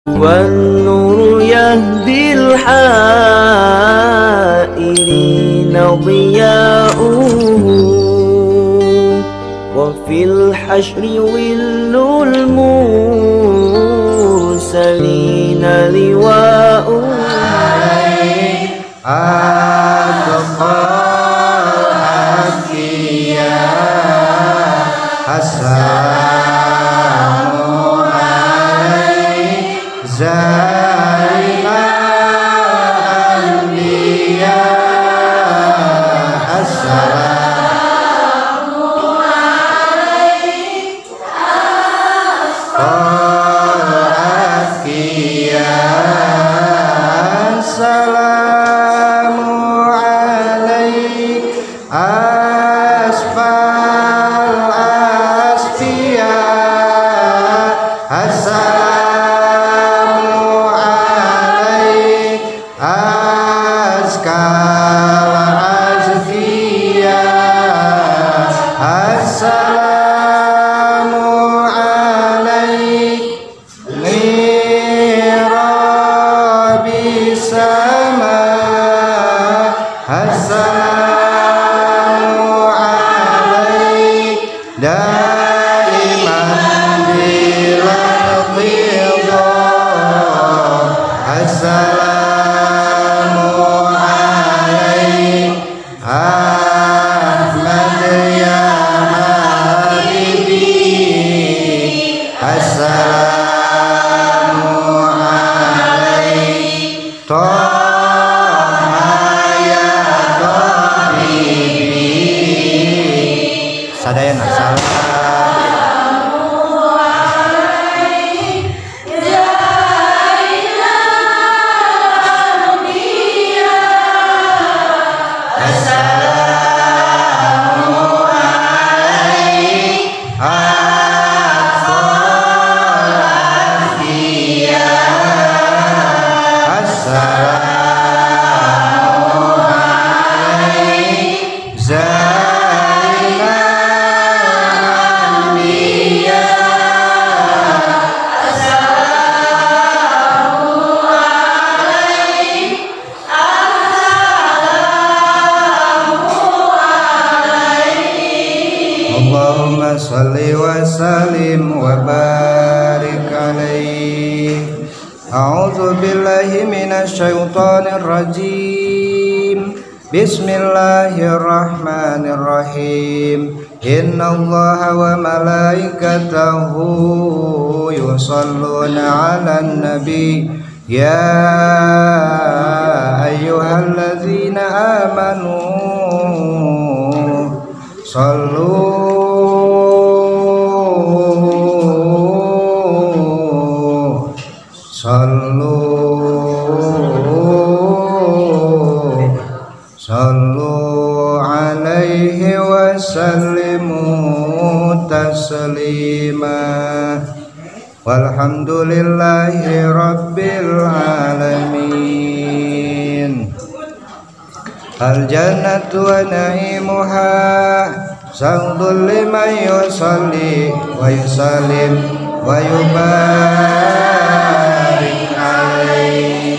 والنور يهدي الحائرين ضياؤه وفي الحشر ظل المرسلين لواؤه Allahumma salli wa sallim wa barik alaihi. A'udzu billahi minasy syaithanir rajim. Bismillahirrahmanirrahim. Innallaha wa malaikatahu yusholluna 'alan nabi. Ya ayyuhalladzina amanu sallu alaihi wa sallimu taslima. Walhamdulillahi rabbil alamin. Al jannatu wa na'imuha sa'udul liman yusalli wa yusallim wa yubarik alaihi.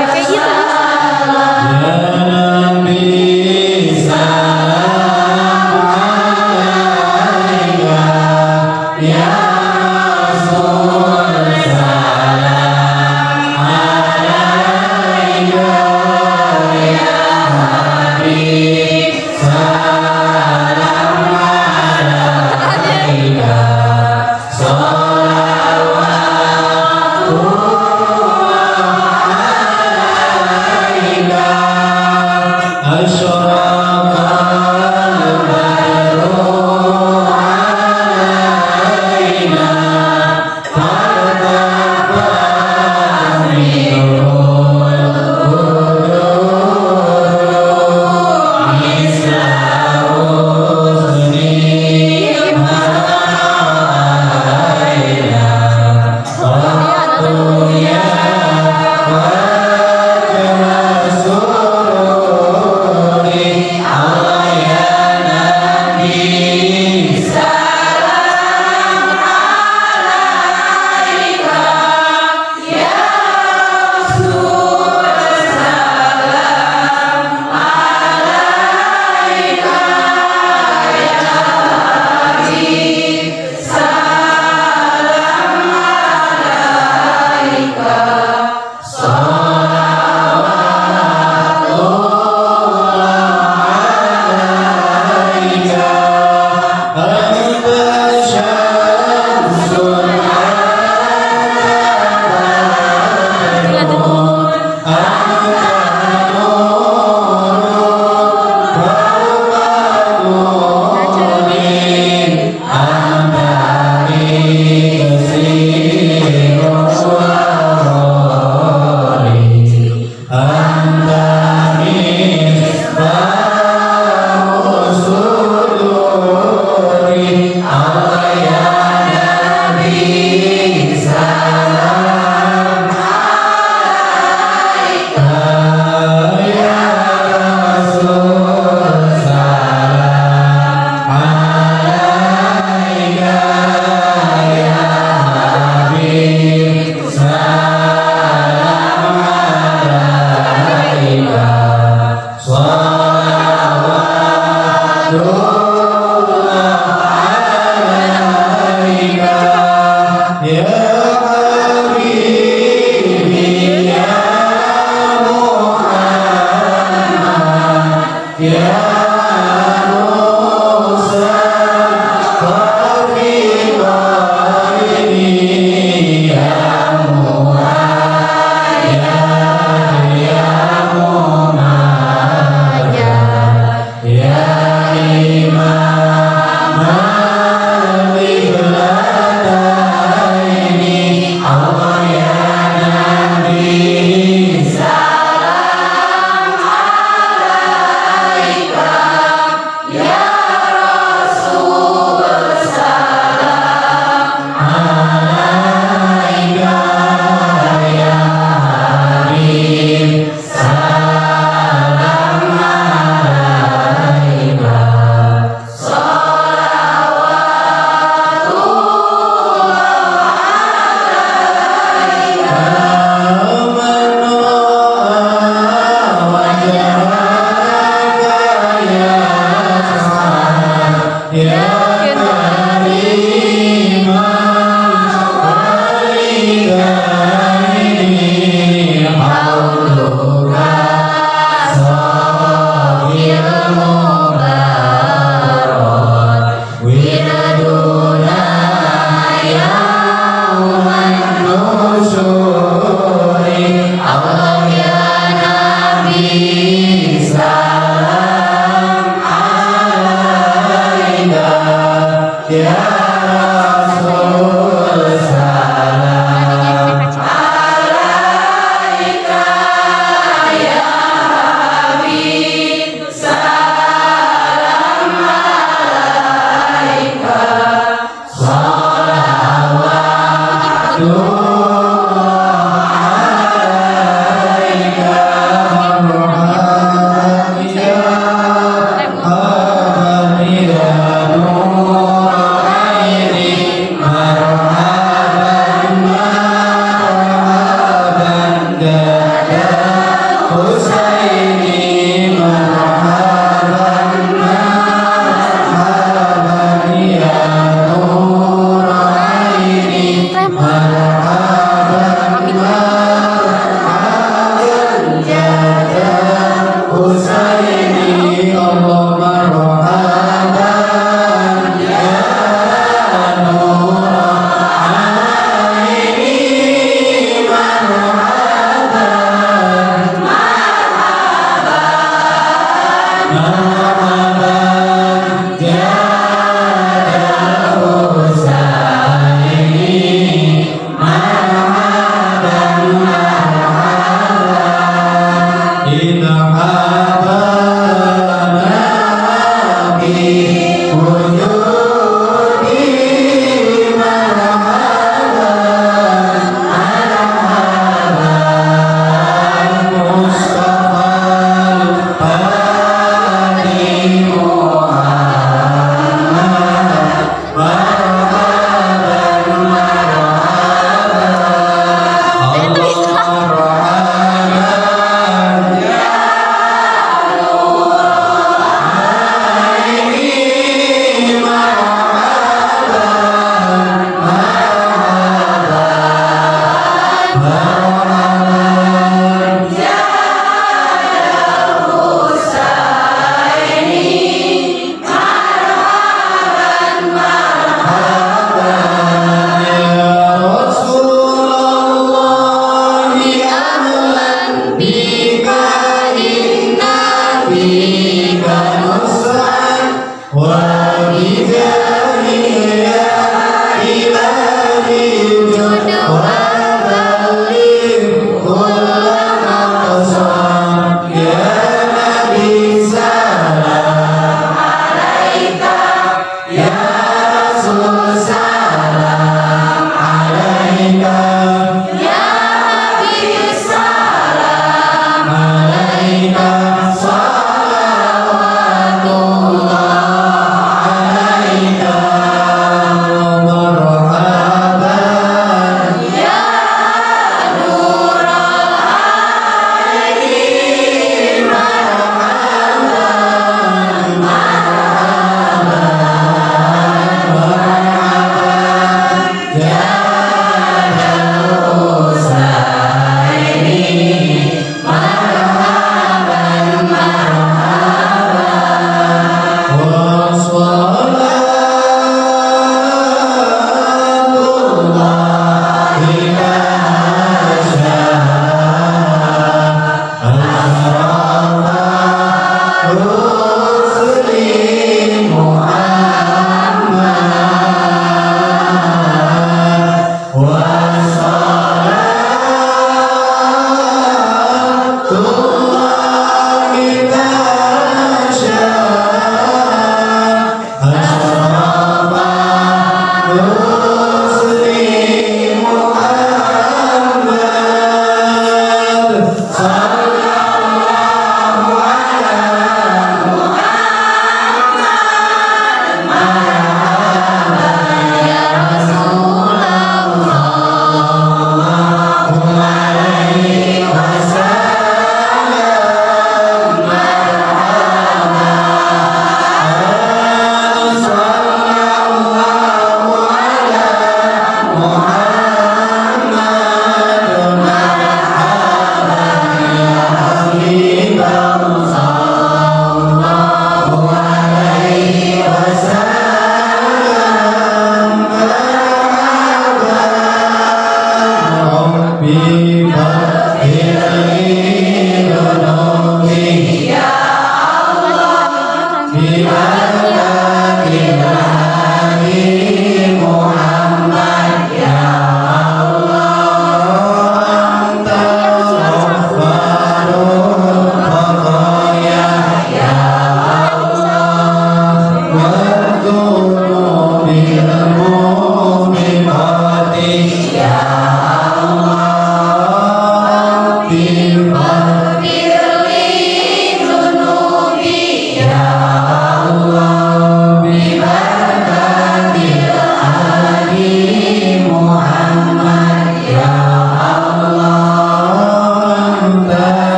Kayak gitu.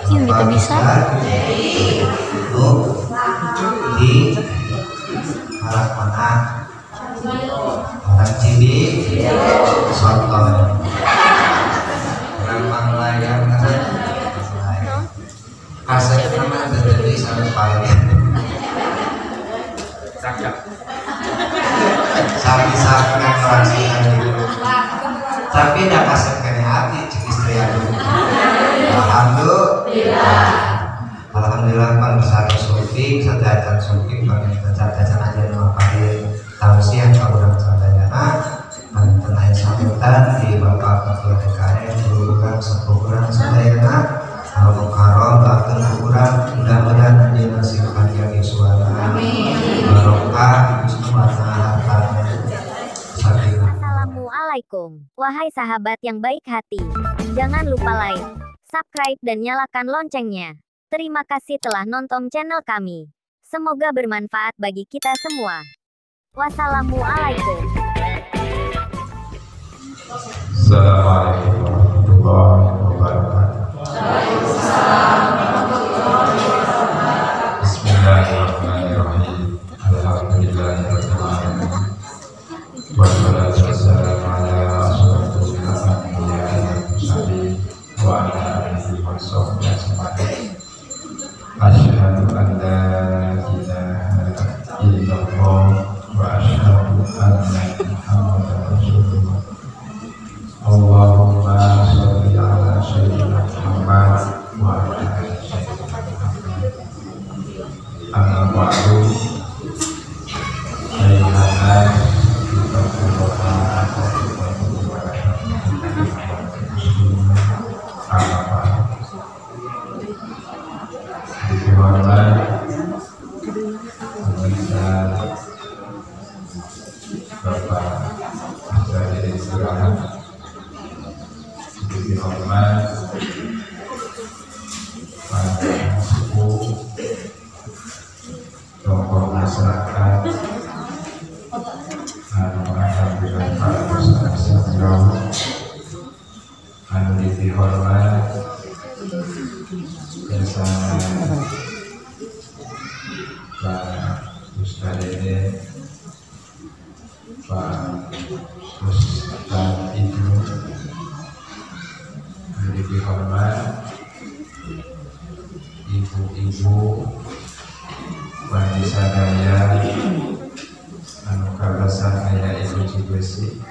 Yang kita bisa duduk di arah mana? Orang Cidi, Soto, orang Manglayang, kasih nama dari sana paling sapi-sapi yang merasakan itu, tapi tidak kasih kena hati cik istri aku. Alhamdulillah pan besar sufi sedatan sufi bagi cacacan aja nama pakai tausiah orang sadanya dan tenaga sambutan di Bapak Ketua DKM berulang sepukuran sadayana al-mukarram bahkan kurang mudah-mudahan dia masih kebahagiaan suara barokah semuanya hartanya. Assalamualaikum, wahai sahabat yang baik hati. Jangan lupa like, subscribe dan nyalakan loncengnya. Terima kasih telah nonton channel kami. Semoga bermanfaat bagi kita semua. Wassalamualaikum. Assalamualaikum warahmatullahi wabarakatuh. Bismillahirrahmanirrahim. Alhamdulillahirabbil alamin. Wassalatu wassalamu ala asyrofil anbiya'i wal mursalin wa ala alihi wa sahbihi ajma'in. Asyhadu an la ilaha illallah wa asyhadu anna Muhammadar Rasulullah. Allahumma sholli ala sayyidina Muhammad wa ala ali sayyidina Muhammad. Amma ba'du. Ayyuhan Bapak dari istirahat di hormat para sepuh tokoh masyarakat alhamdulillah para peserta anu dihormat bersama Pak Ustaz Dede, Pak Ustaz Ibu, anu dihormat ibu-ibu wanita sadaya anu kabasan aya Ibu Cibesi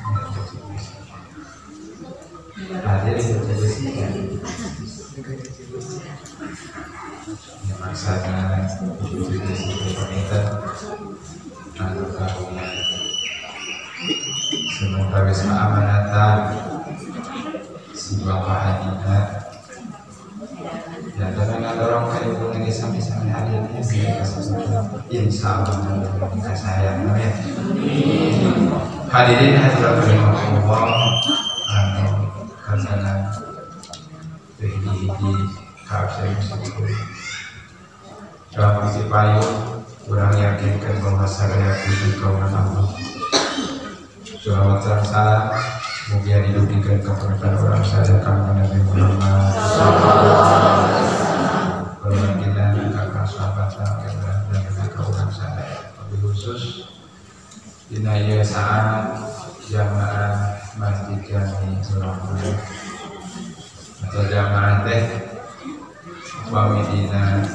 hadir Ibu Cibesi ya maksana Ibu Cibesi pemerintah anu karunia semoga bisa amanatan si Bapak Hadina dan jangan dorong ke ibu ini sampai hadirnya sih insya Allah kita sayang ya. Hadirin hadirat Allah anu kasana hiji kapsen syukur dalam isi payung kurang yakinkan bahwa saya puji kauman Allah. Sholawat dan salam mugia diduktikan kepada orang saya kami Nabi Muhammad perwakilan kakak sahabat dan orang saya lebih khusus dinaya saat jamaah Masjid Jami Surabaya atau jamaah teh Wamidina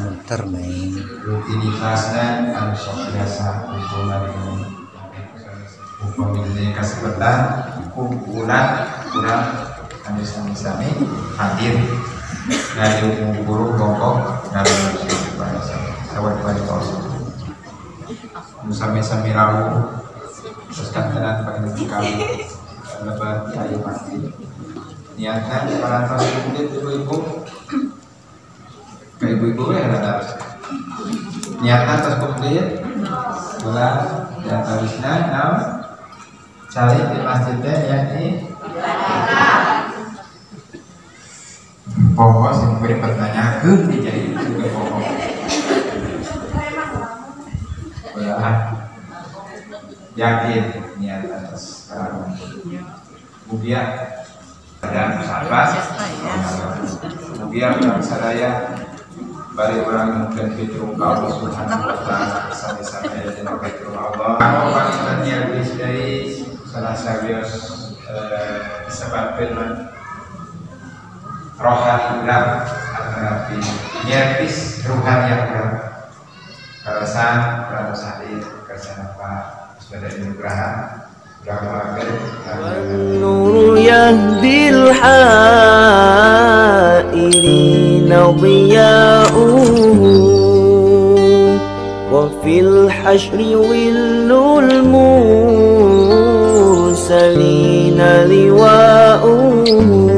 rutinitasnya anu sok biasa kumpulan ini kesempatan kumpulan kurang kami sami-sami hadir dari guru kelompok dari sahabat-sahabat sami-sami rawu terus kantenan pakai kami lebat kayu pasti niatkan para pasien ibu-ibu ke ibu-ibu ya ada niatkan terus kumplit bulan dan harusnya cari di masjidnya yakni pokok yang memberi pertanyaan jadi juga pokok belahan yakin niat atas kemudian ada sahabat kemudian Kemudian yang sadaya bari orang mungkin fitrung Allah subhanahu wa ta'ala bersama-sama ya dengan fitrung Allah. Kalau panggilannya dari salah sabios sebab firman rohani ulang antara nyertis ruhani yang ulang karasan pramosadi kersana Pak sebagai nugraha والنور يهدي الحائرين ضياؤه وفي الحشر ول المرسلين لواؤه